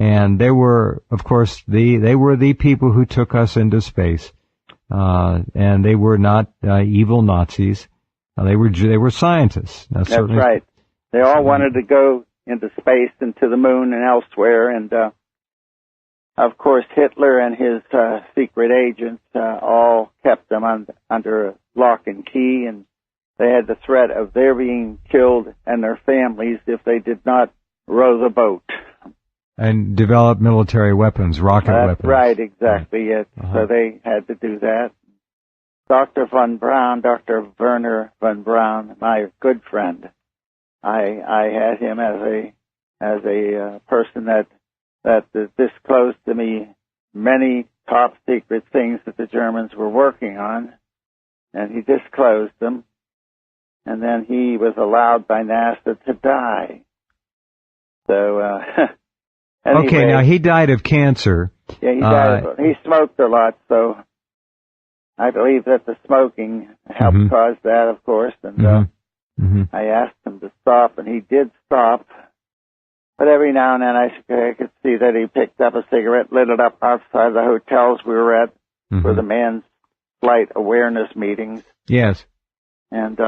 And they were, of course, they were the people who took us into space. And they were not evil Nazis. They were scientists. That's right. They all wanted to go into space and to the moon and elsewhere. And of course, Hitler and his secret agents all kept them under lock and key, and they had the threat of their being killed and their families if they did not row the boat. And develop military weapons, rocket weapons. That's right, exactly. Yes. So they had to do that. Dr. Werner von Braun, my good friend, I had him as a person that disclosed to me many top secret things that the Germans were working on, and he disclosed them, and then he was allowed by NASA to die. So, anyway, okay, now he died of cancer. Yeah, he died. He smoked a lot, so I believe that the smoking helped cause that, of course, and I asked him to stop, and he did stop. But every now and then I could see that he picked up a cigarette, lit it up outside the hotels we were at for the man's flight awareness meetings. Yes. And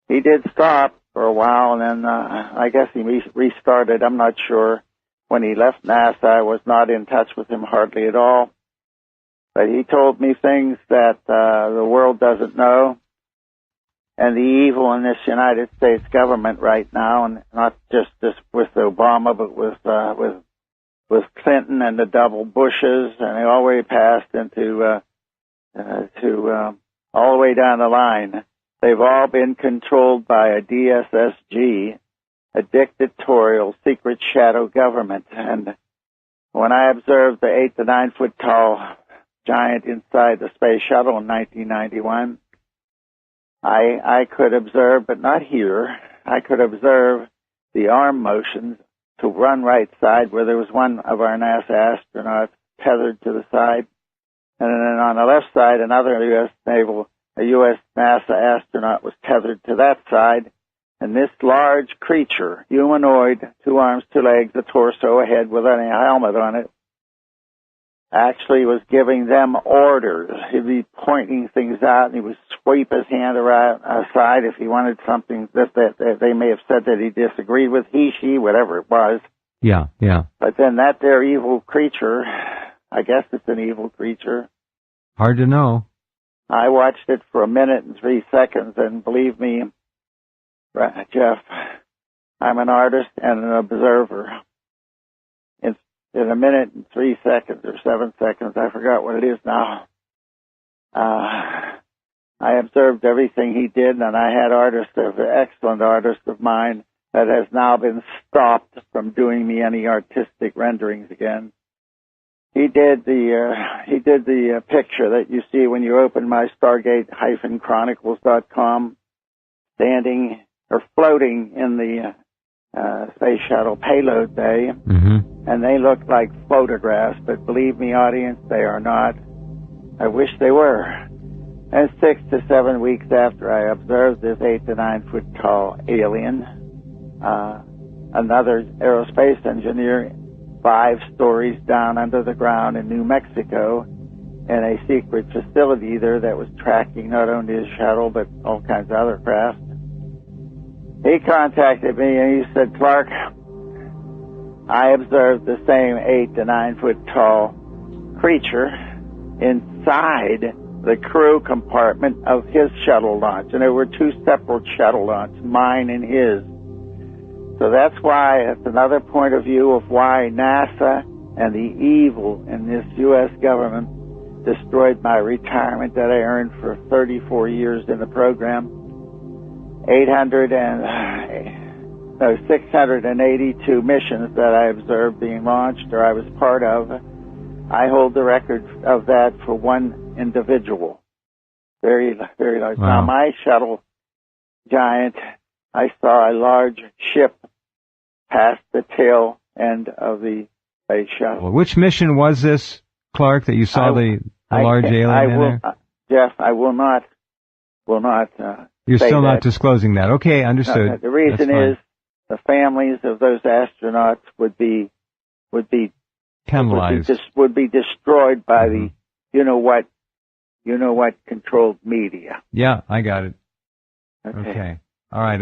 he did stop for a while, and then I guess he restarted. I'm not sure. When he left NASA, I was not in touch with him hardly at all. But he told me things that the world doesn't know. And the evil in this United States government right now, and not just with Obama, but with Clinton and the double Bushes, and they already passed into all the way down the line. They've all been controlled by a DSSG, a dictatorial secret shadow government. And when I observed the 8 to 9 foot tall giant inside the space shuttle in 1991, I could observe, but not hear, I could observe the arm motions to run right side where there was one of our NASA astronauts tethered to the side. And then on the left side, another U.S. NASA astronaut was tethered to that side. And this large creature, humanoid, 2 arms, 2 legs, a torso, a head without any helmet on it, actually was giving them orders. He'd be pointing things out, and he would sweep his hand around aside if he wanted something that they may have said that he disagreed with, he, she, whatever it was. Yeah, yeah. But then that there evil creature, I guess it's an evil creature. Hard to know. I watched it for 1 minute and 3 seconds, and believe me, Jeff, I'm an artist and an observer. In 1 minute and 3 seconds or 7 seconds, I forgot what it is now, I observed everything he did, and I had an excellent artist of mine that has now been stopped from doing me any artistic renderings again. He did the picture that you see when you open my Stargate-Chronicles.com, standing or floating in the space shuttle payload bay, and they look like photographs, but believe me, audience, they are not. I wish they were. And 6 to 7 weeks after I observed this 8 to 9 foot tall alien, another aerospace engineer 5 stories down under the ground in New Mexico in a secret facility there that was tracking not only his shuttle but all kinds of other craft. He contacted me and he said, "Clark, I observed the same 8 to 9 foot tall creature inside the crew compartment of his shuttle launch." And there were 2 separate shuttle launches, mine and his. So that's why, it's another point of view of why NASA and the evil in this U.S. government destroyed my retirement that I earned for 34 years in the program. 682 missions that I observed being launched or I was part of. I hold the record of that for one individual. Very, very large. Wow. Now, my shuttle giant, I saw a large ship past the tail end of the space shuttle. Well, which mission was this, Clark, that you saw the large alien in there? Jeff, I will not. You're still not that. Disclosing that. Okay, understood. No, the reason is the families of those astronauts would would be penalized. Would be destroyed by the you know what controlled media. Yeah, I got it. Okay. Okay. All right.